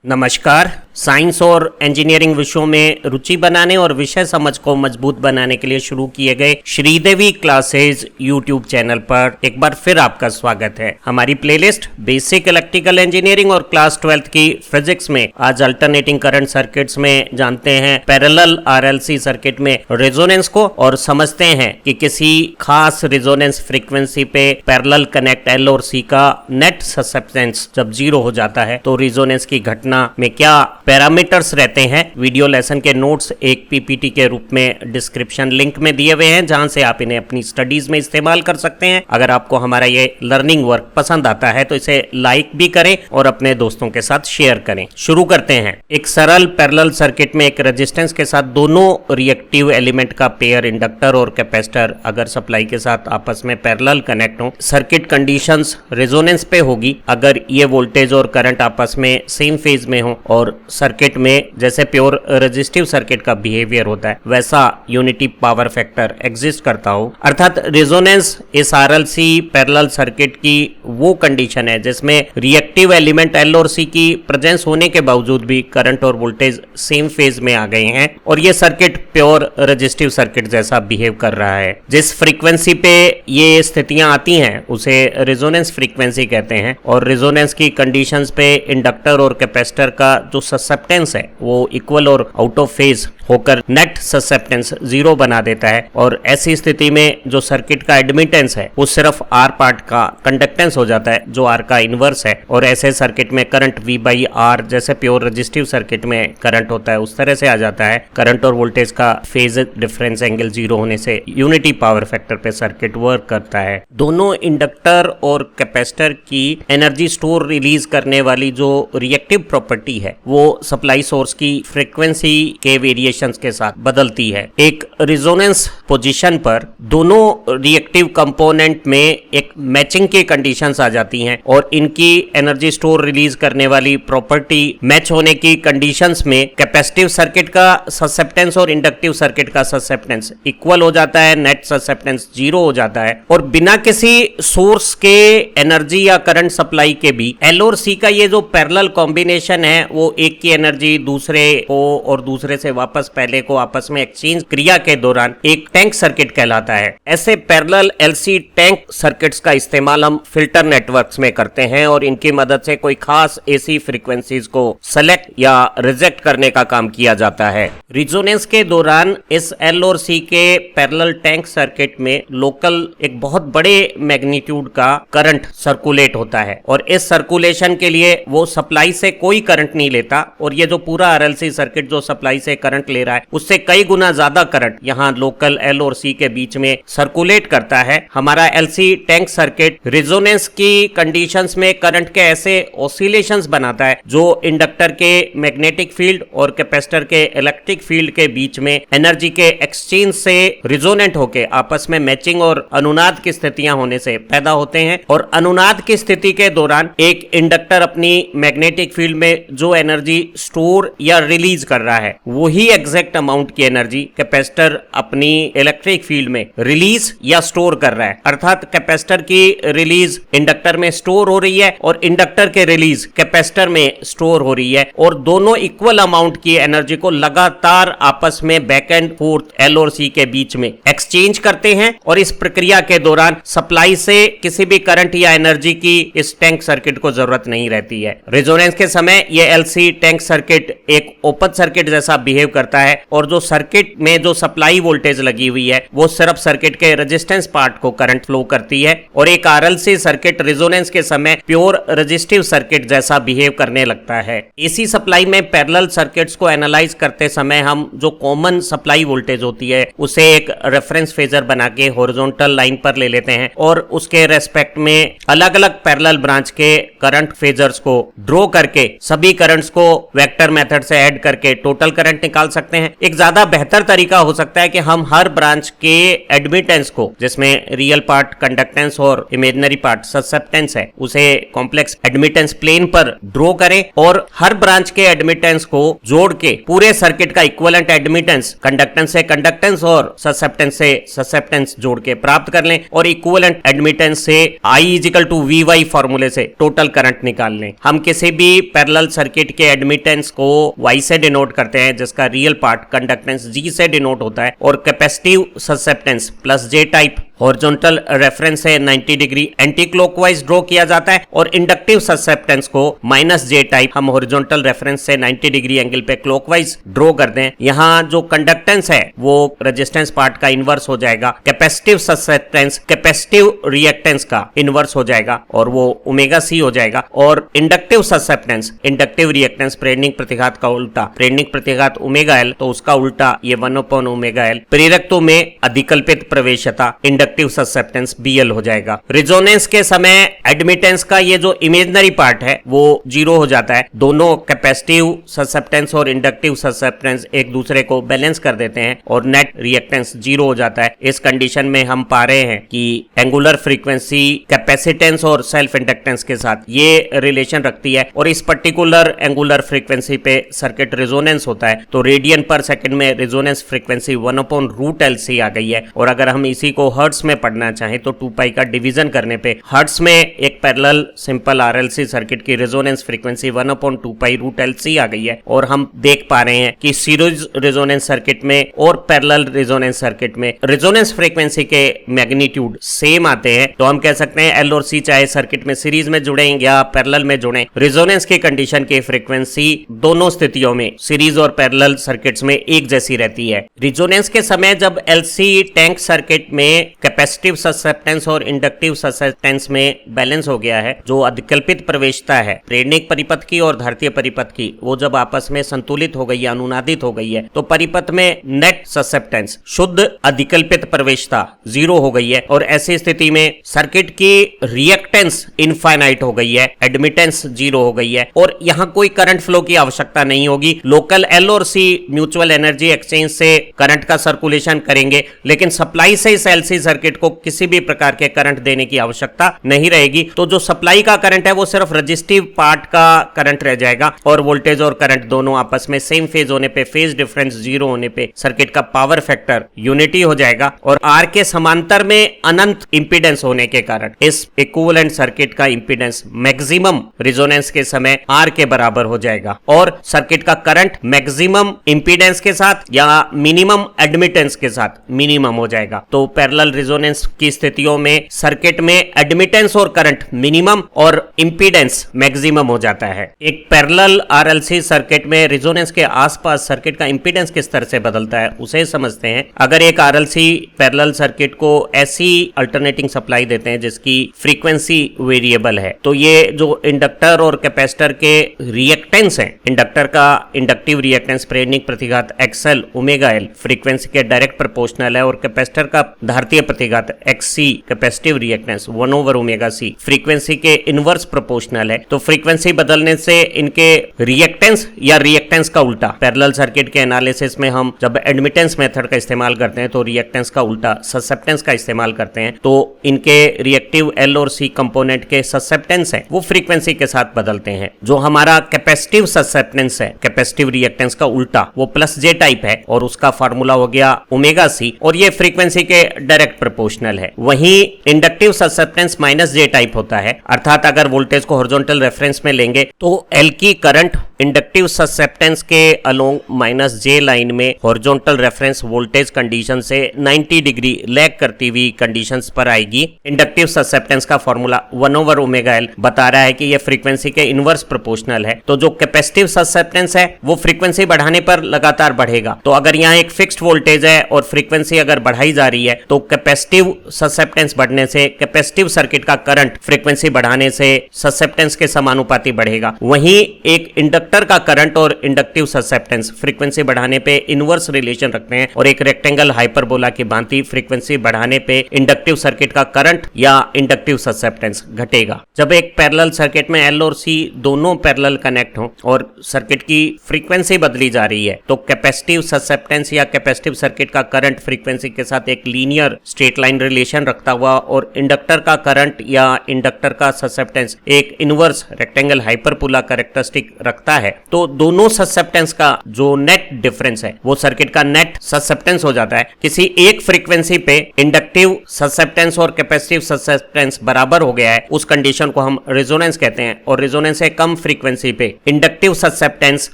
नमस्कार। साइंस और इंजीनियरिंग विषयों में रुचि बनाने और विषय समझ को मजबूत बनाने के लिए शुरू किए गए श्रीदेवी क्लासेज यूट्यूब चैनल पर एक बार फिर आपका स्वागत है। हमारी प्लेलिस्ट बेसिक इलेक्ट्रिकल इंजीनियरिंग और क्लास 12th की फिजिक्स में आज अल्टरनेटिंग करंट सर्किट्स में जानते हैं पैरेलल आरएलसी सर्किट में रेजोनेंस को और समझते हैं कि किसी खास रेजोनेंस फ्रीक्वेंसी पे पैरेलल कनेक्ट एल और सी का नेट ससेप्टेंस जब 0 हो जाता है तो रेजोनेंस की घटना में क्या पैरामीटर्स रहते हैं। वीडियो लेसन के नोट्स एक पीपीटी के रूप में डिस्क्रिप्शन लिंक में दिए हुए हैं, जहां से आप इन्हें अपनी स्टडीज में इस्तेमाल कर सकते हैं। अगर आपको हमारा ये लर्निंग वर्क पसंद आता है तो इसे लाइक भी करें और अपने दोस्तों के साथ शेयर करें। शुरू करते हैं। एक सरल पैरेलल सर्किट में एक रेजिस्टेंस के साथ दोनों रिएक्टिव एलिमेंट का पेयर इंडक्टर और कैपेसिटर अगर सप्लाई के साथ आपस में पैरेलल कनेक्ट हो, सर्किट कंडीशंस रेजोनेंस पे होगी अगर ये वोल्टेज और करंट आपस में सेम फेज में हो और सर्किट में जैसे प्योर रेजिस्टिव सर्किट का बिहेवियर होता है वैसा यूनिटी पावर फैक्टर एग्जिस्ट करता हो। अर्थात रेजोनेंस इस आरएलसी पैरेलल सर्किट की वो कंडीशन है जिसमें रिएक्टिव एलिमेंट एल और सी की प्रेजेंस होने के बावजूद भी करंट और वोल्टेज सेम फेज में आ गए हैं और ये सर्किट प्योर रेजिस्टिव सर्किट जैसा बिहेव कर रहा है। जिस फ्रीक्वेंसी पे ये स्थितियां आती हैं उसे रेजोनेंस फ्रीक्वेंसी कहते हैं और रेजोनेंस की कंडीशंस पे इंडक्टर और कैपेसिटर का जो ससेप्टेंस है वो इक्वल और आउट ऑफ फेज होकर नेट ससेप्टेंस 0 बना देता है और ऐसी स्थिति में जो सर्किट का एडमिटेंस है वो सिर्फ आर पार्ट का कंडक्टेंस हो जाता है जो आर का इनवर्स है और ऐसे सर्किट में करंट V बाई आर जैसे प्योर रेजिस्टिव सर्किट में करंट होता है उस तरह से आ जाता है। करंट और वोल्टेज का फेज डिफरेंस एंगल 0 होने से यूनिटी पावर फैक्टर पे सर्किट वर्क करता है। दोनों इंडक्टर और कैपेसिटर की एनर्जी स्टोर रिलीज करने वाली जो रिएक्टिव प्रॉपर्टी है वो सप्लाई सोर्स की फ्रीक्वेंसी के वेरिएशन के साथ बदलती है। एक रेजोनेंस पोजीशन पर दोनों रिएक्टिव कंपोनेंट में एक मैचिंग की कंडीशंस आ जाती हैं और इनकी एनर्जी स्टोर रिलीज करने वाली प्रॉपर्टी मैच होने की कंडीशंस में कैपेसिटिव सर्किट का ससेप्टेंस और इंडक्टिव सर्किट का ससेप्टेंस इक्वल हो जाता है, नेट ससेप्टेंस 0 हो जाता है और बिना किसी सोर्स के एनर्जी या करंट सप्लाई के भी एल और सी का ये जो पैरेलल कॉम्बिनेशन है वो एक की एनर्जी दूसरे को और दूसरे से वापस पहले को आपस में एक्सचेंज क्रिया के दौरान एक टैंक सर्किट कहलाता है। ऐसे पैरेलल एलसी टैंक सर्किट्स का इस्तेमाल हम फिल्टर नेटवर्क्स में करते हैं और इनकी मदद से कोई खास एसी फ्रीक्वेंसीज को सेलेक्ट या रिजेक्ट करने का काम किया जाता है। रेजोनेंस के दौरान इस एल और सी के पैरेलल टैंक सर्किट में लोकल एक बहुत बड़े मैग्नीट्यूड का करंट सर्कुलेट होता है और इस सर्कुलेशन के लिए वो सप्लाई से कोई करंट नहीं लेता और ये जो पूरा आरएलसी सर्किट जो सप्लाई से करंट ले रहा है उससे कई गुना ज्यादा करंट यहाँ लोकल एल और सी के बीच में सर्कुलेट करता है। हमारा एलसी टैंक सर्किट रेजोनेंस की कंडीशंस में करंट के ऐसे ऑसिलेशंस बनाता है जो इंडक्टर के मैग्नेटिक फील्ड और कैपेसिटर के इलेक्ट्रिक फील्ड के बीच में एनर्जी के एक्सचेंज से रिजोनेंट होकर आपस में मैचिंग और अनुनाद की स्थितियां होने से पैदा होते हैं और अनुनाद की स्थिति के दौरान एक इंडक्टर अपनी मैग्नेटिक फील्ड में जो एनर्जी स्टोर या रिलीज कर रहा है वही एग्जैक्ट अमाउंट की एनर्जी कैपेसिटर अपनी इलेक्ट्रिक फील्ड में रिलीज या स्टोर कर रहा है। अर्थात कैपेसिटर की रिलीज इंडक्टर में स्टोर हो रही है और इंडक्टर के रिलीज कैपेसिटर में स्टोर हो रही है और दोनों इक्वल अमाउंट की एनर्जी को लगातार आपस में बैक एंड फोर्थ एल और सी के बीच में एक्सचेंज करते हैं और इस प्रक्रिया के दौरान सप्लाई से किसी भी करंट या एनर्जी की इस टैंक सर्किट को जरूरत नहीं रहती है। रेजोनेंस के समय यह एलसी टैंक सर्किट एक ओपन सर्किट जैसा बिहेव करता है और जो सर्किट में जो सप्लाई वोल्टेज लगी हुई है वो सिर्फ सर्किट के रेजिस्टेंस पार्ट को करंट फ्लो करती है और एक आरएलसी सर्किट रेजोनेंस के समय प्योर रेजिस्टिव सर्किट जैसा बिहेव करने लगता है। एसी सप्लाई में पैरेलल सर्किट्स को एनालाइज करते समय हम जो कॉमन सप्लाई वोल्टेज होती है उसे एक रेफरेंस फेजर बना के हॉरिजॉन्टल लाइन पर ले लेते हैं और उसके रेस्पेक्ट में अलग अलग पैरेलल ब्रांच के करंट फेजर्स को ड्रॉ करके सभी करंट्स को वेक्टर मेथड से ऐड करके टोटल करंट निकाल सकते हैं। एक ज्यादा बेहतर तरीका हो सकता है कि हम हर ब्रांच के एडमिटेंस को जिसमें रियल पार्ट कंडक्टेंस और इमेजिनरी पार्ट ससेप्टेंस है उसे कॉम्प्लेक्स एडमिटेंस प्लेन पर ड्रॉ करें और हर ब्रांच के एडमिटेंस को जोड़ के पूरे सर्किट का इक्विवेलेंट एडमिटेंस कंडक्टेंस से कंडक्टेंस और ससेप्टेंस से ससेप्टेंस जोड़ के प्राप्त कर लें और इक्विवेलेंट एडमिटेंस से I = VY फॉर्मूले से टोटल करंट निकाल लें। हम किसी भी पैरेलल सर्किट के एडमिटेंस को Y से डिनोट करते हैं, जिसका रियल पार्ट कंडक्टेंस G से डिनोट होता है, और capacitive susceptance plus J type horizontal reference से 90 डिग्री एंटी क्लॉकवाइज ड्रॉ किया जाता है, और इंडक्टिव ससेप्टेंस को माइनस J टाइप हम हॉरिजॉन्टल रेफरेंस से 90 डिग्री एंगल पे क्लॉकवाइज ड्रॉ करते हैं। यहाँ जो कंडक्टेंस है वो रेजिस्टेंस पार्ट का इनवर्स हो जाएगा, कैपेसिटिव ससेप्टेंस कैपेसिटिव रिएक्टेंस का इनवर्स हो जाएगा और वो ओमेगा C हो जाएगा, और इंडक्टिव ससेप्टेंस इंडक्टिव रिएक्टेंस प्रेरणिक प्रतिघात का उल्टा, प्रेरणिक प्रतिघात ओमेगा L तो उसका उल्टा ये 1 ओमेगा L, प्रेरकत्व में अधिकल्पित प्रवेशता इंडक्टिव ससेप्टेंस BL हो जाएगा। रिजोनेंस के समय एडमिटेंस का ये जो इमेजिनरी पार्ट है वो 0 हो जाता है, दोनों कैपेसिटिव ससेप्टेंस और इंडक्टिव ससेप्टेंस एक दूसरे को बैलेंस कर देते हैं और नेट रिएक्टेंस 0 हो जाता है। इस कंडीशन में हम पा रहे हैं कि एंगुलर फ्रीक्वेंसी कैपेसिटेंस और सेल्फ इंडक्टेंस के साथ ये रिलेशन रखती है, और इस पर्टिकुलर एंगुलर फ्रीक्वेंसी पे सर्किट रिजोनेंस होता है। तो रेडियन पर सेकंड में रिजोनेंस फ्रीक्वेंसी 1/√LC आ गई है, और अगर हम इसी को हर्ट्ज में पढ़ना चाहें तो 2 पाई का डिवीजन करने पे हर्ट्ज में एक पैरेलल सिंपल RLC सर्किट की रिजोनेंस फ्रीक्वेंसी 1/2π√LC आ गई है। और हम देख पा रहे हैं कि सीरीज रिजोनेंस सर्किट में और पैरेलल रिजोनेंस सर्किट में रिजोनेंस फ्रीक्वेंसी के मैग्नीट्यूड सेम आते हैं। तो हम कह सकते हैं L और C चाहे सर्किट में सीरीज में जुड़े या पैरेलल में जुड़े, रिजोनेंस की कंडीशन की फ्रीक्वेंसी दोनों स्थितियों में सीरीज और पैरेलल सर्किट्स में एक जैसी रहती है। रिजोनेंस के समय जब LC टैंक सर्किट में कैपेसिटिव ससेप्टेंस और इंडक्टिव ससेप्टेंस में बैलेंस हो गया है, जो अधिकल्पित प्रवेशता है प्रेरणिक परिपथ की और धारितीय परिपथ की, वो जब आपस में संतुलित हो गई है, अनुनादित हो गई है, तो परिपथ में नेट ससेप्टेंस शुद्ध अधिकल्पित प्रवेशता 0 हो गई है, और ऐसी स्थिति में सर्किट की रिएक्टेंस इनफाइनाइट हो गई है, एडमिटेंस 0 हो गई है, और यहाँ कोई करंट फ्लो की आवश्यकता नहीं होगी। लोकल L और C म्यूचुअल एनर्जी एक्सचेंज से करंट का सर्कुलेशन करेंगे, लेकिन सप्लाई से इस LC सर्किट को किसी भी प्रकार के करंट देने की आवश्यकता नहीं रहेगी। तो जो सप्लाई का करंट है वो सिर्फ रजिस्टिव पार्ट का करंट रह जाएगा, और वोल्टेज और करंट दोनों आपस में सेम फेज होने पे, फेज डिफरेंस 0 होने पे सर्किट का पावर फैक्टर यूनिटी हो जाएगा, और R के समांतर में अनंत इंपीडेंस होने के कारण इस इक्विवेलेंट सर्किट का इंपीडेंस मैक्सिमम रिजोनेंस के समय R के बराबर हो जाएगा, और सर्किट का करंट मैक्सिमम इंपीडेंस के साथ या मिनिमम एडमिटेंस के साथ मिनिमम हो जाएगा। तो पैरेलल रिजोनेंस की स्थितियों में सर्किट में एडमिटेंस और करंट मिनिमम और इंपीडेंस मैक्सिमम हो जाता है। एक पैरेलल RLC सर्किट में रिजोनेंस के आसपास सर्किट का इंपीडेंस किस तरह से बदलता है उसे समझते हैं। अगर एक RLC पैरेलल सर्किट को ऐसी अल्टरनेटिंग सप्लाई देते हैं जिसकी फ्रीक्वेंसी वेरिएबल है, तो ये जो इंडक्टर और कैपेसिटर के रिएक्टेंस हैं, इंडक्टर का इंडक्टिव रिएक्टेंस प्रेरणिक प्रतिघात XL ओमेगा L फ्रीक्वेंसी के डायरेक्ट प्रोपोर्शनल है, और कैपेसिटर का धारितीय प्रतिघात XC कैपेसिटिव रिएक्टेंस 1/ओमेगा C फ्रीक्वेंसी के इनवर्स प्रोपोर्शनल है। तो फ्रीक्वेंसी बदलने से इनके रिएक्टेंस या रिएक्टेंस का उल्टा, पैरेलल सर्किट के एनालिसिस में हम जब एडमिटेंस मेथड का इस्तेमाल करते हैं तो रिएक्टेंस का उल्टा ससेप्टेंस का इस्तेमाल करते हैं, तो इनके रिएक्टिव L और C कंपोनेंट के ससेप्टेंस है वो फ्रीक्वेंसी के साथ बदलते हैं। जो हमारा कैपेसिटिव ससेप्टेंस है, कैपेसिटिव रिएक्टेंस का उल्टा, वो प्लस J टाइप है, और उसका फार्मूला हो गया ओमेगा C, और ये फ्रीक्वेंसी के डायरेक्ट प्रोपोर्शनल है। वहीं inductive susceptance minus J type होता है, अर्थात अगर वोल्टेज को हॉरिजॉन्टल रेफरेंस में लेंगे तो L की करंट इंडक्टिव ससेप्टेंस के अलोंग माइनस J लाइन में हॉरिजॉन्टल रेफरेंस वोल्टेज कंडीशन से 90 डिग्री लैग करती हुई कंडीशंस पर आएगी। इंडक्टिव ससेप्टेंस का फॉर्मूला 1/ओमेगा L बता रहा है कि यह फ्रीक्वेंसी के इनवर्स प्रोपोर्शनल है। तो जो कैपेसिटिव ससेप्टेंस है वो फ्रीक्वेंसी बढ़ाने पर लगातार बढ़ेगा। तो अगर यहाँ एक फिक्स्ड वोल्टेज है और फ्रीक्वेंसी अगर बढ़ाई जा रही है तो कैपेसिटिव ससेप्टेंस बढ़ने से कैपेसिटिव सर्किट का करंट फ्रीक्वेंसी बढ़ाने से ससेप्टेंस के समानुपाती बढ़ेगा। वहीं एक इंडक्टर का करंट और इंडक्टिव ससेप्टेंस फ्रीक्वेंसी बढ़ाने पे इनवर्स रिलेशन रखते हैं, और एक रेक्टेंगल हाइपरबोला की भांति फ्रीक्वेंसी बढ़ाने पे इंडक्टिव सर्किट का करंट या इंडक्टिव ससेप्टेंस घटेगा। जब एक पैरेलल सर्किट में L और C दोनों पैरेलल कनेक्ट हो और सर्किट की फ्रीक्वेंसी बदली जा रही है तो कैपेसिटिव ससेप्टेंस या कैपेसिटिव सर्किट का करंट फ्रीक्वेंसी के साथ एक लीनियर स्ट्रेट लाइन रिलेशन रखता हुआ और इंडक्टर का करंट या इंडक्टर का ससेप्टेंस एक इनवर्स रेक्टेंगल हाइपरबोला कैरेक्टरिस्टिक रखता घटता है तो दोनों ससेप्टेंस का जो नेट डिफरेंस है वो सर्किट का नेट ससेप्टेंस हो जाता है। किसी एक फ्रीक्वेंसी पे इंडक्टिव ससेप्टेंस और कैपेसिटिव ससेप्टेंस बराबर हो गया है, उस कंडीशन को हम रेजोनेंस कहते हैं। और रेजोनेंस से कम फ्रीक्वेंसी पे इंडक्टिव ससेप्टेंस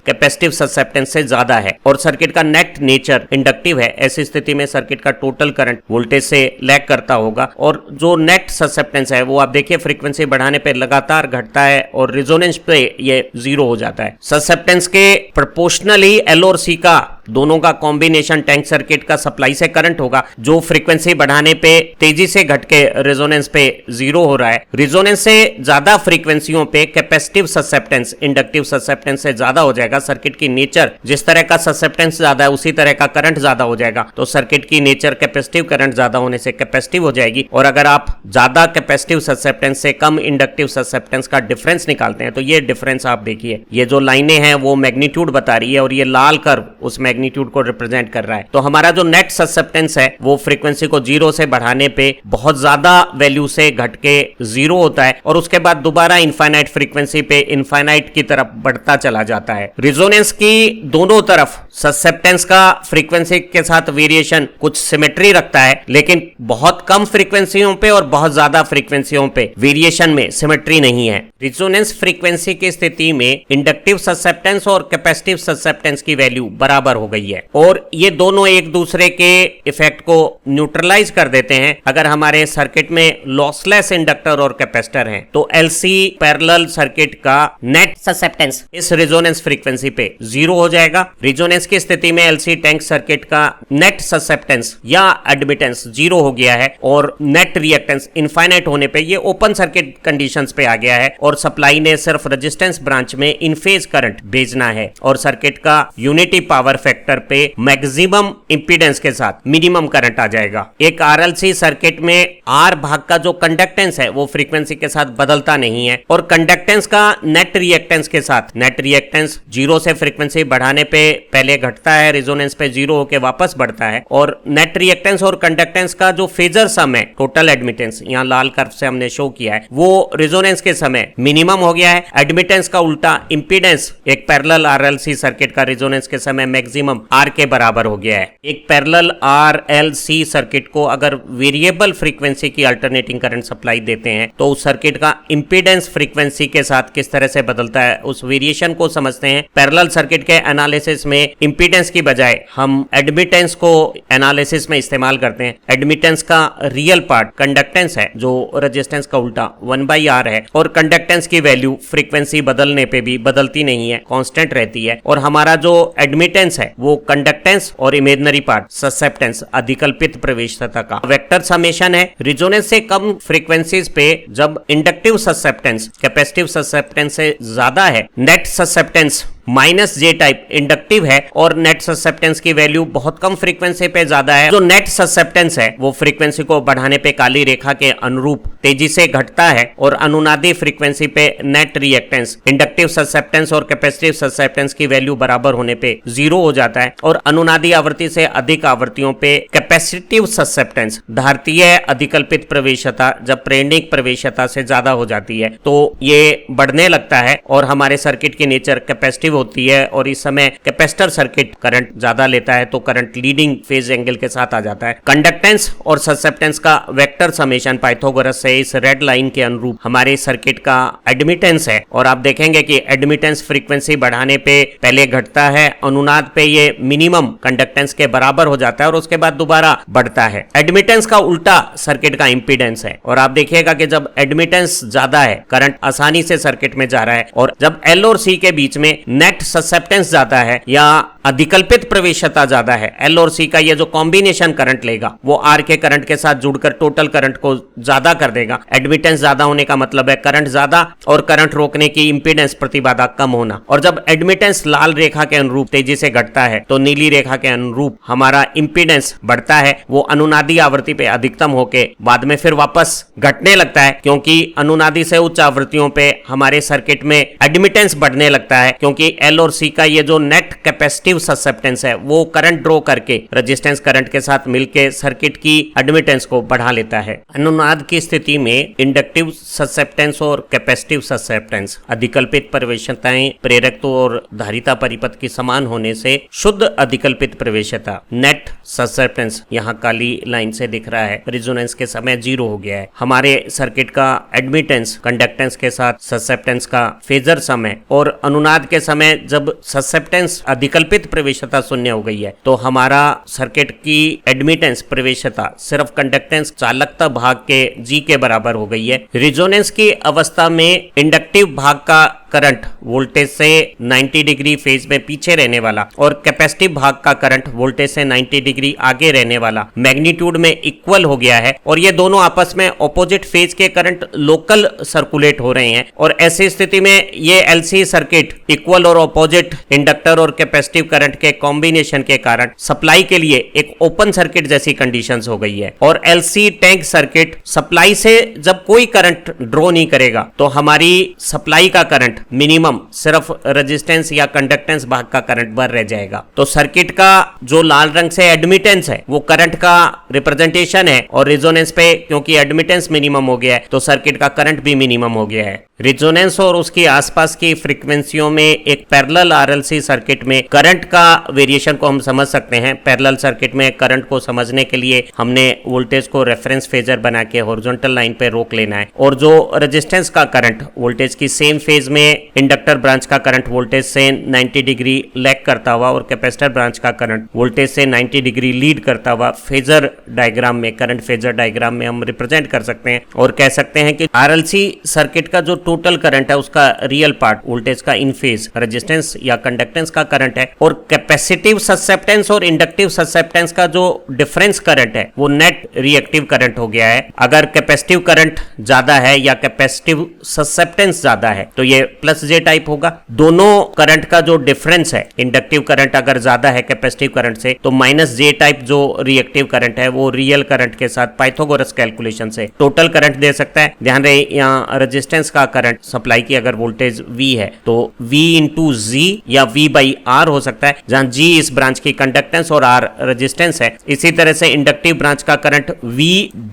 कैपेसिटिव ससेप्टेंस से ज्यादा है और सर्किट का नेट नेचर इंडक्टिव है, ऐसी स्थिति में सर्किट का टोटल करंट वोल्टेज से लैग करता होगा। और जो नेट ससेप्टेंस है वो आप देखिए फ्रीक्वेंसी बढ़ाने पे लगातार घटता है और रेजोनेंस पे ये 0 हो जाता है। ससेप्टेंस के प्रोपोर्शनली एल और सी का दोनों का कॉम्बिनेशन टैंक सर्किट का सप्लाई से करंट होगा, जो फ्रीक्वेंसी बढ़ाने पे तेजी से घट के रेजोनेंस पे 0 हो रहा है। रेजोनेंस से ज्यादा फ्रीक्वेंसियों पे कैपेसिटिव ससेप्टेंस इंडक्टिव ससेप्टेंस से ज्यादा हो जाएगा। सर्किट की नेचर जिस तरह का ससेप्टेंस ज्यादा है उसी तरह का करंट ज्यादा हो जाएगा, तो सर्किट की नेचर कैपेसिटिव करंट ज्यादा होने से कैपेसिटिव हो जाएगी। और अगर आप ज्यादा कैपेसिटिव ससेप्टेंस से कम इंडक्टिव ससेप्टेंस का डिफरेंस निकालते हैं तो ये डिफरेंस आप देखिए, ये जो लाइनें हैं वो मैग्नीट्यूड बता रही है और ये लाल कर्व उस मैग्नीट्यूड को रिप्रेजेंट कर रहा है। तो हमारा जो नेट ससेप्टेंस है वो फ्रीक्वेंसी को 0 से बढ़ाने पे बहुत ज्यादा वैल्यू से घट के 0 होता है और उसके बाद दोबारा इनफाइनाइट फ्रीक्वेंसी पे इनफाइनाइट की तरफ बढ़ता चला जाता है। रेजोनेंस की दोनों तरफ ससेप्टेंस का फ्रीक्वेंसी के साथ वेरिएशन कुछ सिमेट्री रखता है, लेकिन बहुत कम फ्रीक्वेंसियों पे और बहुत ज्यादा फ्रीक्वेंसियों पे वेरिएशन में सिमेट्री नहीं है। रेजोनेंस फ्रीक्वेंसी की स्थिति में इंडक्टिव ससेप्टेंस और कैपेसिटिव ससेप्टेंस की वैल्यू बराबर हो गई है और ये दोनों एक दूसरे के इफेक्ट को न्यूट्रलाइज कर देते हैं। अगर हमारे सर्किट में लॉसलेस इंडक्टर और कैपेसिटर हैं तो एलसी पैरेलल सर्किट का नेट ससेप्टेंस इस रेजोनेंस फ्रीक्वेंसी पे 0 हो जाएगा। रेजोनेंस की स्थिति में एलसी टैंक सर्किट का नेट ससेप्टेंस या एडमिटेंस 0 हो गया है और नेट रिएक्टेंस इनफाइनाइट होने पे ये ओपन सर्किट कंडीशंस पे आ गया है और सप्लाई ने सिर्फ रेजिस्टेंस ब्रांच में इन फेज करंट भेजना है और सर्किट का यूनिटी पावर फैक्टर पे मैक्सिमम इंपीडेंस के साथ मिनिमम करंट आ जाएगा। एक आरएलसी सर्किट में आर भाग का जो कंडक्टेंस है वो फ्रीक्वेंसी के साथ बदलता नहीं है और कंडक्टेंस का नेट रिएक्टेंस के साथ, नेट रिएक्टेंस 0 से फ्रीक्वेंसी बढ़ाने पे पहले घटता है, रेजोनेंस पे 0 होके वापस बढ़ता है और नेट रिएक्टेंस और कंडक्टेंस का जो फेजर सम है टोटल एडमिटेंस, यहाँ लाल कर्व से हमने शो किया है, वो रेजोनेंस के समय मिनिमम हो गया है। एडमिटेंस का उल्टा इंपीडेंस एक पैरेलल आरएलसी सर्किट का रेजोनेंस के समय मैक्सिमम आर के बराबर हो गया है। एक पैरेलल आरएलसी सर्किट को अगर वेरिएबल फ्रीक्वेंसी की अल्टरनेटिंग करंट सप्लाई देते हैं तो उस सर्किट का इंपीडेंस फ्रीक्वेंसी के साथ किस तरह से बदलता है उस वेरिएशन को समझते हैं। पैरेलल सर्किट के एनालिसिस में इंपीडेंस की बजाय हम एडमिटेंस को एनालिसिस में इस्तेमाल करते हैं। एडमिटेंस का रियल पार्ट कंडक्टेंस है जो रेजिस्टेंस का उल्टा 1/R है और कंडक्टेंस की वैल्यू फ्रीक्वेंसी बदलने पे भी बदलती नहीं है, कांस्टेंट रहती है और हमारा जो एडमिटेंस है वो कंडक्टेंस और इमेजिनरी पार्ट ससेप्टेंस अधिकल्पित प्रवेशता का वेक्टर समेशन है। रेजोनेंस से कम फ्रीक्वेंसीज पे जब इंडक्टिव ससेप्टेंस कैपेसिटिव ससेप्टेंस से ज्यादा है, net susceptance -J type inductive है और नेट ससेप्टेंस की वैल्यू बहुत कम फ्रीक्वेंसी पे ज्यादा है। जो नेट ससेप्टेंस है वो फ्रीक्वेंसी को बढ़ाने पे काली रेखा के अनुरूप तेजी से घटता है और अनुनादी फ्रीक्वेंसी पे नेट रिएक्टेंस इंडक्टिव ससेप्टेंस और कैपेसिटिव ससेप्टेंस की वैल्यू बराबर होने पे 0 हो जाता है और अनुनादी आवृत्ति से अधिक आवृत्तियों पे कैपेसिटिव ससेप्टेंस धारतीय अधिकल्पित प्रवेशता जब प्रेरणिक प्रवेशता से ज्यादा हो जाती है तो ये बढ़ने लगता है और हमारे सर्किट की नेचर कैपेसिटिव होती है और इस समय कैपेसिटर सर्किट करंट ज्यादा लेता है तो करंट लीडिंग फेज एंगल के साथ आ जाता है। कंडक्टेंस और ससेप्टेंस का वेक्टर समेशन पाइथागोरस से इस रेड लाइन के अनुरूप हमारे सर्किट का एडमिटेंस है और आप देखेंगे कि एडमिटेंस फ्रीक्वेंसी बढ़ाने पे पहले घटता है, अनुनाद पे ये मिनिमम कंडक्टेंस के बराबर हो जाता है और उसके बाद दोबारा बढ़ता है। एडमिटेंस का उल्टा सर्किट का इंपीडेंस है और आप देखिएगा कि जब एडमिटेंस ज्यादा है करंट आसानी से सर्किट में जा रहा है और जब एल और सी के बीच में नेट ससेप्टेंस ज्यादा है या अधिकल्पित प्रवेशता ज्यादा है, एल और सी का ये जो कॉम्बिनेशन करंट लेगा वो आर के करंट के साथ जुड़कर टोटल करंट को ज्यादा कर देगा। एडमिटेंस ज्यादा होने का मतलब है करंट ज्यादा और करंट रोकने की इंपीडेंस प्रतिबाधा कम होना। और जब एडमिटेंस लाल रेखा के अनुरूप तेजी से घटता है तो नीली रेखा के अनुरूप हमारा इंपीडेंस बढ़ता है, वो अनुनादी आवृत्ति पे अधिकतम होके बाद में फिर वापस घटने लगता है क्योंकि अनुनादी से उच्च आवृत्तियों पे हमारे सर्किट में एडमिटेंस बढ़ने लगता है क्योंकि एल और सी का ये जो नेट कैपेसिटिव ससेप्टेंस है वो करंट ड्रॉ करके रेजिस्टेंस करंट के साथ मिलके सर्किट की एडमिटेंस को बढ़ा लेता है। अनुनाद की स्थिति में इंडक्टिव ससेप्टेंस और कैपेसिटिव ससेप्टेंस अधिकल्पित प्रवेशताएं प्रेरकत्व और धारिता परिपथ की समान होने से शुद्ध अधिकल्पित प्रवेशता नेट ससेप्टेंस यहाँ काली लाइन से दिख रहा है, रिजोनेंस के समय 0 हो गया है। हमारे सर्किट का एडमिटेंस कंडक्टेंस के साथ ससेप्टेंस का फेजर समय और अनुनाद के समय जब ससेप्टेंस अधिकल्पित प्रवेशता शून्य हो गई है तो हमारा सर्किट की एडमिटेंस प्रवेशता सिर्फ कंडक्टेंस चालकता भाग के G के बराबर हो गई है। रिजोनेंस की अवस्था में इंडक्टिव भाग का करंट वोल्टेज से 90 डिग्री फेज में पीछे रहने वाला और कैपेसिटिव भाग का करंट वोल्टेज से 90 डिग्री आगे रहने वाला मैग्नीट्यूड में इक्वल हो गया है और ये दोनों आपस में ऑपोजिट फेज के करंट लोकल सर्कुलेट हो रहे हैं और ऐसी स्थिति में ये एलसी सर्किट इक्वल और ऑपोजिट इंडक्टर और कैपेसिटिव करंट के कॉम्बिनेशन के कारण सप्लाई के लिए एक ओपन सर्किट जैसी कंडीशंस हो गई है और एलसी टैंक सर्किट सप्लाई से जब कोई करंट ड्रॉ नहीं करेगा तो हमारी सप्लाई का करंट मिनिमम सिर्फ रेजिस्टेंस या कंडक्टेंस भाग का करंट भर रह जाएगा। तो सर्किट का जो लाल रंग से एडमिटेंस है वो करंट का रिप्रेजेंटेशन है और रिजोनेंस पे क्योंकि एडमिटेंस मिनिमम हो गया है तो सर्किट का करंट भी मिनिमम हो गया है। रिजोनेंस और उसकी आसपास की फ्रीक्वेंसियों में एक पैरेलल आरएलसी सर्किट में करंट का वेरिएशन को हम समझ सकते हैं। पैरेलल सर्किट में करंट को समझने के लिए हमने वोल्टेज को रेफरेंस फेजर बना के हॉरिजॉन्टल लाइन पे रोक लेना है और जो रेजिस्टेंस का करंट वोल्टेज की सेम फेज में इंडक्टर ब्रांच का करंट वोल्टेज से 90 डिग्री लैग करता हुआ और कैपेसिटर ब्रांच का करंट वोल्टेज से 90 डिग्री लीड करता हुआ फेजर डायग्राम में करंट फेजर डायग्राम में हम रिप्रेजेंट कर सकते हैं और कह सकते हैं कि आरएलसी सर्किट का जो टोटल करंट है उसका रियल पार्ट वोल्टेज का इन फेज रेजिस्टेंस या कंडक्टेंस का करंट है और कैपेसिटिव ससेप्टेंस और इंडक्टिव ससेप्टेंस का जो डिफरेंस करंट है वो नेट रिएक्टिव करंट हो गया है। अगर कैपेसिटिव करंट ज्यादा है या कैपेसिटिव ससेप्टेंस ज्यादा है तो ये प्लस जे टाइप होगा। दोनों करंट का जो डिफरेंस है इंडक्टिव करंट अगर ज्यादा है कैपेसिटिव करंट से तो माइनस जे टाइप जो रिएक्टिव करंट है वो रियल करंट के साथ पाइथागोरस कैलकुलेशन से टोटल करंट दे सकता है। ध्यान रहे यहाँ रेजिस्टेंस का करंट सप्लाई की अगर वोल्टेज V है तो V इंटू जी या V बाई आर हो सकता है जहां G इस ब्रांच की कंडक्टेंस और R रेजिस्टेंस है। इसी तरह से इंडक्टिव ब्रांच का करंट V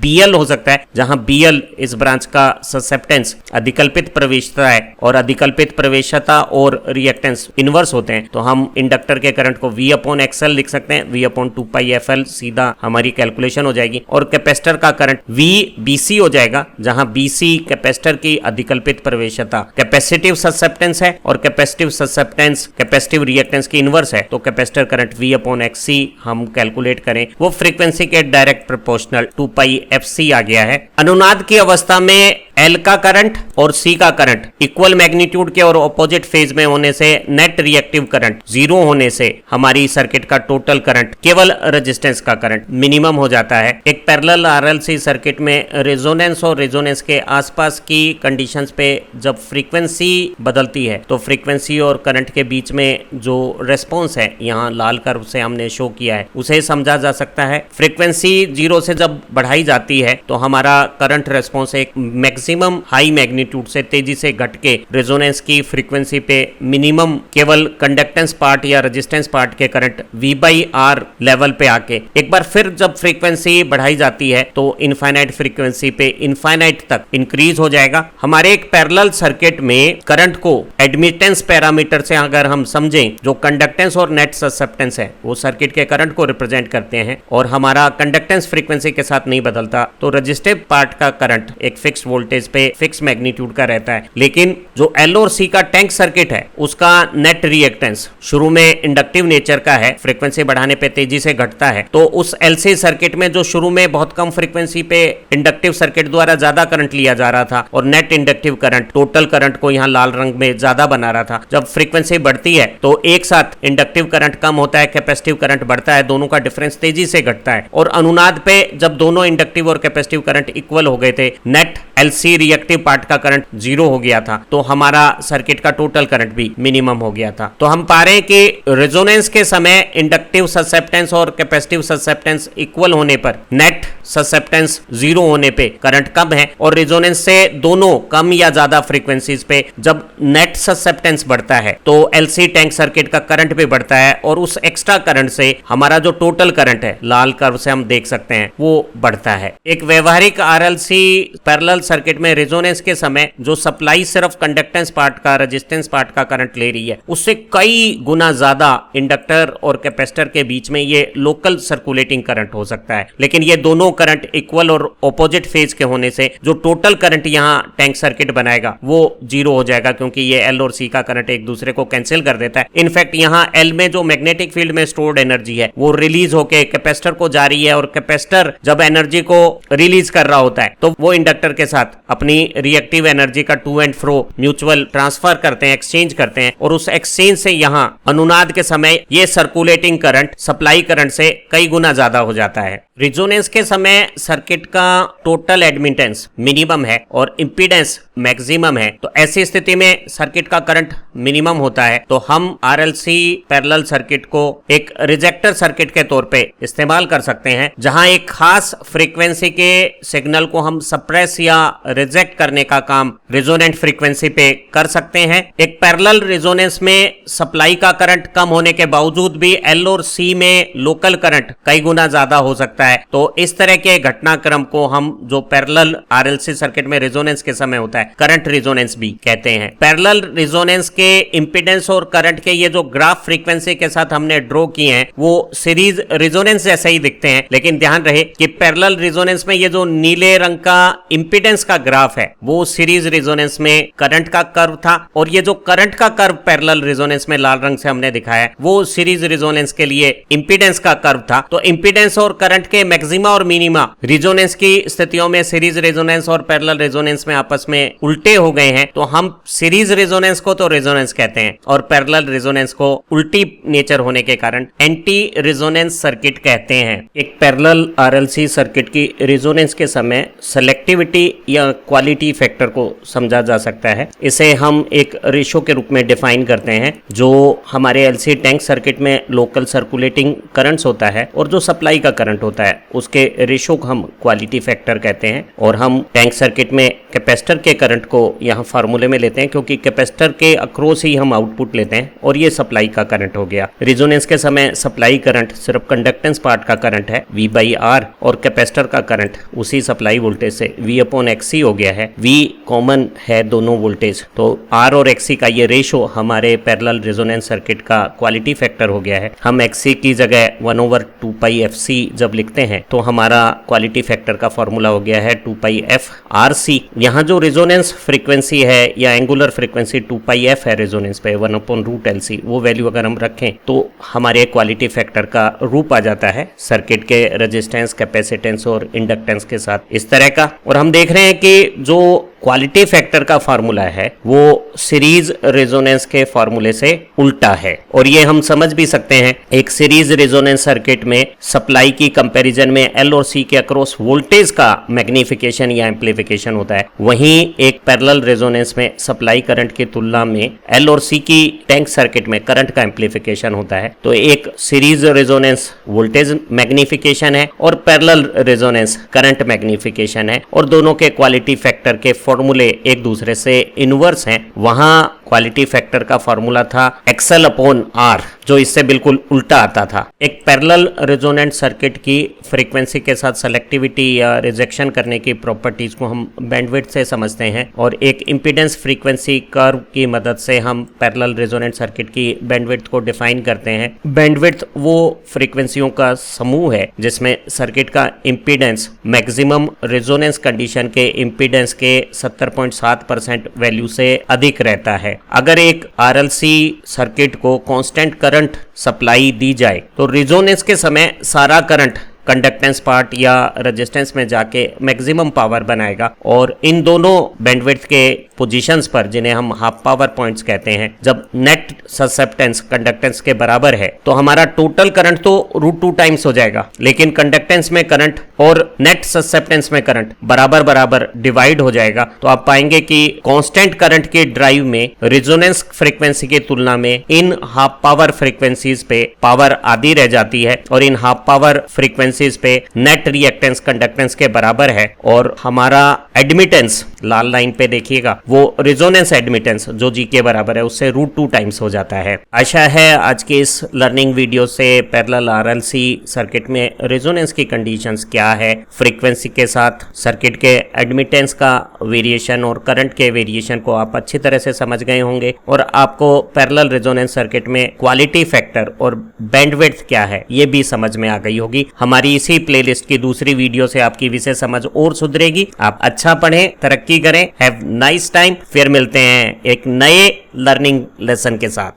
BL हो सकता है जहां BL इस ब्रांच का ससेप्टेंस अधिकल्पित प्रवेशता है और अधिकल्पित प्रवेशता और रिएक्टेंस इनवर्स होते हैं तो हम इंडक्टर के करंट को V अपॉन XL लिख सकते हैं। V अपॉन 2πfl सीधा हमारी कैलकुलेशन हो जाएगी और कैपेसिटर का करंट V BC हो जाएगा जहां BC कैपेसिटर की अधिकल्पित प्रवेशता कैपेसिटिव ससेप्टेंस है और कैपेसिटिव ससेप्टेंस कैपेसिटिव रिएक्टेंस की इनवर्स है तो capacitor current V upon XC हम कैलकुलेट करें वो फ्रीक्वेंसी के डायरेक्ट प्रोपोर्शनल 2πfc आ गया है। अनुनाद की अवस्था में L का करंट और C का करंट इक्वल मैग्नीट्यूड के और ऑपोजिट फेज में होने से नेट रिएक्टिव करंट 0 होने से हमारी सर्किट का टोटल करंट केवल रेजिस्टेंस का करंट मिनिमम हो जाता है। एक पैरेलल आरएलसी सर्किट में रेजोनेंस और रेजोनेंस के आसपास की कंडीशंस पे जब फ्रीक्वेंसी बदलती है तो फ्रीक्वेंसी और करंट के बीच में जो रेस्पॉन्स है यहाँ लाल कर्व से हमने शो किया है उसे समझा जा सकता है। फ्रीक्वेंसी 0 से जब बढ़ाई जाती है तो हमारा करंट रेस्पॉन्स एक मैक्सिमम हाई मैग्नीट्यूड से तेजी से घट के रेजोनेंस की फ्रीक्वेंसी पे मिनिमम केवल कंडक्टेंस पार्ट या रेजिस्टेंस पार्ट के current V by R level पे आके एक बार फिर जब फ्रीक्वेंसी बढ़ाई जाती है तो इनफाइनाइट फ्रीक्वेंसी पे इनफाइनाइट तक इंक्रीज हो जाएगा। हमारे एक पैरेलल सर्किट में करंट को एडमिटेंस पैरामीटर से अगर हम समझें जो कंडक्टेंस और नेट ससेप्टेंस है वो सर्किट के करंट को रिप्रेजेंट करते हैं और हमारा कंडक्टेंस फ्रीक्वेंसी के साथ नहीं बदलता तो रजिस्टिव पार्ट का करंट एक फिक्स वोल्टेज पे फिक्स मैग्नीट्यूड का रहता है। लेकिन जो L और C का टैंक सर्किट है उसका नेट रिएक्टेंस शुरू में इंडक्टिव नेचर का है, फ्रीक्वेंसी बढ़ाने पे तेजी से घटता है तो उस LC सर्किट में जो शुरू में बहुत कम फ्रीक्वेंसी पे इंडक्टिव सर्किट द्वारा ज्यादा करंट लिया जा रहा था और net inductive current total current को यहाँ लाल रंग में ज्यादा बना रहा था, जब फ्रीक्वेंसी बढ़ती है तो एक साथ इंडक्टिव करंट कम होता है, कैपेसिटिव करंट बढ़ता है, दोनों का डिफरेंस तेजी से घटता है और अनुनाद पे जब दोनों इंडक्टिव और कैपेसिटिव करंट इक्वल हो गए थे नेट LC रिएक्टिव पार्ट का करंट 0 हो गया था तो हमारा सर्किट का टोटल करंट भी मिनिमम हो गया था। तो हम पा रहे हैं कि रेजोनेंस के समय इंडक्टिव ससेप्टेंस और कैपेसिटिव ससेप्टेंस इक्वल होने पर नेट ससेप्टेंस 0 होने पे करंट कम है, और रेजोनेंस से दोनों कम या ज्यादा फ्रीक्वेंसीज पे जब नेट ससेप्टेंस बढ़ता है तो एलसी टैंक सर्किट का करंट भी बढ़ता है, और उस एक्स्ट्रा करंट से हमारा जो टोटल करंट है, लाल कर्व से हम देख सकते हैं, वो बढ़ता है। एक व्यवहारिक आरएलसी पैरेलल सर्किट में रेजोनेंस के समय जो सप्लाई सिर्फ कंडक्टेंस पार्ट का, रेजिस्टेंस पार्ट का करंट ले रही है, उससे कई गुना ज्यादा इंडक्टर और कैपेसिटर के बीच में ये लोकल सर्कुलेटिंग करंट हो सकता है। लेकिन ये दोनों करंट इक्वल और ऑपोजिट फेज के होने से जो टोटल करंट यहाँ टैंक सर्किट बनाएगा वो 0 हो जाएगा, क्योंकि ये एल और सी का करंट एक दूसरे को कैंसिल कर देता है। इनफैक्ट यहाँ एल में जो मैग्नेटिक फील्ड में स्टोर्ड एनर्जी है वो रिलीज होके कैपेसिटर को जा रही है, और कैपेसिटर जब एनर्जी को रिलीज कर रहा होता है तो वो इंडक्टर के साथ अपनी रिएक्टिव एनर्जी का to and fro mutual transfer करते हैं, एक्सचेंज करते हैं, और उस एक्सचेंज से यहाँ अनुनाद के समय ये सर्कुलेटिंग करंट सप्लाई करंट से कई गुना ज्यादा हो जाता है। रेजोनेंस के समय सर्किट का टोटल एडमिटेंस मिनिमम है और इंपीडेंस मैक्सिमम है, तो ऐसी स्थिति में सर्किट का करंट मिनिमम होता है, तो हम आरएलसी पैरेलल सर्किट को एक रिजेक्टर सर्किट के तौर पे इस्तेमाल कर सकते हैं, जहां एक खास फ्रीक्वेंसी के सिग्नल को हम सप्रेस या रिजेक्ट करने का काम रेजोनेंट फ्रीक्वेंसी पे कर सकते हैं। एक पैरेलल रेजोनेंस में सप्लाई का करंट कम होने के बावजूद भी एल और सी में लोकल करंट कई गुना ज्यादा हो सकता है, तो इस तरह के घटनाक्रम को हम जो पैरेलल आरएलसी सर्किट में रेजोनेंस के समय होता है करंट रेजोनेंस भी कहते हैं। पैरेलल रेजोनेंस के इंपीडेंस और करंट के ये जो ग्राफ फ्रीक्वेंसी के साथ हमने ड्रॉ किए हैं वो सीरीज रेजोनेंस जैसे ही दिखते हैं, लेकिन ध्यान रहे कि पैरेलल रेजोनेंस में ये जो नीले रंग का इंपीडेंस का ग्राफ है वो सीरीज रेजोनेंस में करंट का कर्व था, और ये जो करंट का कर्व पैरेलल रेजोनेंस में लाल रंग से हमने दिखाया वो सीरीज रेजोनेंस के लिए इंपीडेंस का कर्व था। तो इंपीडेंस और करंट के मैक्सिमा और मिनिमा रेजोनेंस की स्थितियों में सीरीज रेजोनेंस और पैरेलल रेजोनेंस में आपस में उल्टे हो गए हैं, तो हम सीरीज रेजोनेंस को तो रेजोनेंस कहते हैं और पैरेलल रेजोनेंस को उल्टी नेचर होने के कारण एंटी रेजोनेंस सर्किट कहते हैं। एक पैरेलल आरएलसी सर्किट की रेजोनेंस के समय सेलेक्टिविटी या क्वालिटी फैक्टर को समझा जा सकता है। इसे हम एक रेशो के रूप में डिफाइन करते हैं, जो हमारे एलसी टैंक सर्किट में लोकल सर्कुलेटिंग करंट्स होता है और जो सप्लाई का करंट होता है उसके रेशो को हम क्वालिटी फैक्टर कहते हैं। और हम टैंक सर्किट में कैपेसिटर के करंट को यहाँ फार्मूले में लेते हैं, क्योंकि कैपेसिटर के अक्रॉस ही हम आउटपुट लेते हैं, और ये सप्लाई का करंट हो गया। रेजोनेंस के समय सप्लाई करंट सिर्फ कंडक्टेंस पार्ट का करंट है V/R, और कैपेसिटर का करंट उसी सप्लाई वोल्टेज से V/XC हो गया है। V कॉमन है दोनों वोल्टेज, तो R और XC का ये रेशो हमारे पैरेलल रेजोनेंस सर्किट का क्वालिटी फैक्टर हो गया है। हम XC की जगह 1/2πfc जब लिखते हैं तो हमारा क्वालिटी फैक्टर का फॉर्मूला हो गया है 2πfRC। यहाँ जो रेजोनेंस फ्रीक्वेंसी है या एंगुलर फ्रीक्वेंसी 2πf है रेजोनेंस पे 1/√LC, वो वैल्यू अगर हम रखें तो हमारे क्वालिटी फैक्टर का रूप आ जाता है सर्किट के रेजिस्टेंस, कैपेसिटेंस और इंडक्टेंस के साथ इस तरह का। और हम देख रहे हैं कि जो क्वालिटी फैक्टर का फार्मूला है वो सीरीज रेजोनेंस के फार्मूले से उल्टा है, और ये हम समझ भी सकते हैं। एक सीरीज रेजोनेंस सर्किट में सप्लाई की कंपैरिजन में एल और सी के अक्रॉस वोल्टेज का मैग्निफिकेशन या एम्प्लीफिकेशन होता है, वहीं एक पैरेलल रेजोनेंस में सप्लाई करंट की तुलना में एल और सी की टैंक सर्किट में करंट का एम्प्लीफिकेशन होता है। तो एक सीरीज रेजोनेंस वोल्टेज मैग्निफिकेशन है और पैरेलल रेजोनेंस करंट मैग्निफिकेशन है, और दोनों के क्वालिटी फैक्टर के फॉर्मूले एक दूसरे से इनवर्स हैं। वहां क्वालिटी फैक्टर का फॉर्मूला था XL/R, जो इससे बिल्कुल उल्टा आता था। एक पैरेलल रेजोनेंट सर्किट की फ्रीक्वेंसी के साथ सेलेक्टिविटी या रिजेक्शन करने की प्रॉपर्टीज को हम बैंडविड्थ से समझते हैं, और एक इंपीडेंस फ्रीक्वेंसी कर्व की मदद से हम पैरेलल रेजोनेंट सर्किट की बैंडविड्थ को डिफाइन करते हैं। बैंडविड्थ वो फ्रीक्वेंसियों का समूह है जिसमें सर्किट का इंपीडेंस मैक्सिमम रेजोनेंस कंडीशन के इंपीडेंस के 70.7% वैल्यू से अधिक रहता है। अगर एक आरएलसी सर्किट को कांस्टेंट करंट सप्लाई दी जाए तो रेजोनेंस के समय सारा करंट कंडक्टेंस पार्ट या रेजिस्टेंस में जाके मैक्सिमम पावर बनाएगा, और इन दोनों बैंडविड्थ के पोजीशंस पर, जिन्हें हम हाफ पावर पॉइंट्स कहते हैं, जब नेट ससेप्टेंस कंडक्टेंस के बराबर है तो हमारा टोटल करंट तो √2 टाइम्स हो जाएगा, लेकिन कंडक्टेंस में करंट और नेट ससेप्टेंस में करंट बराबर बराबर डिवाइड हो जाएगा। तो आप पाएंगे कि कांस्टेंट करंट के ड्राइव में रेजोनेंस फ्रीक्वेंसी की तुलना में इन हाफ पावर फ्रीक्वेंसीज पे पावर आधी रह जाती है और इन हाफ पावर फ्रीक्वेंसीज पे नेट रिएक्टेंस कंडक्टेंस के बराबर है और हमारा एडमिटेंस लाल लाइन पे देखिएगा वो रेजोनेंस एडमिटेंस जो जी के बराबर है उससे √2 टाइम्स हो जाता है। आशा है आज के इस लर्निंग वीडियो से पैरेलल आरएलसी सर्किट में रेजोनेंस की कंडीशंस क्या है, फ्रीक्वेंसी के साथ सर्किट के एडमिटेंस का वेरिएशन और करंट के वेरिएशन को आप अच्छी तरह से समझ गए होंगे और आपको पैरेलल रेजोनेंस सर्किट में क्वालिटी फैक्टर और बैंडविड्थ क्या है ये भी समझ में आ गई होगी। हमारी इसी प्लेलिस्ट की दूसरी वीडियो से आपकी विषय समझ और सुधरेगी। आप अच्छा पढ़ें, तरक्की करें। Have nice time. फिर मिलते हैं एक नए लर्निंग लेसन के साथ।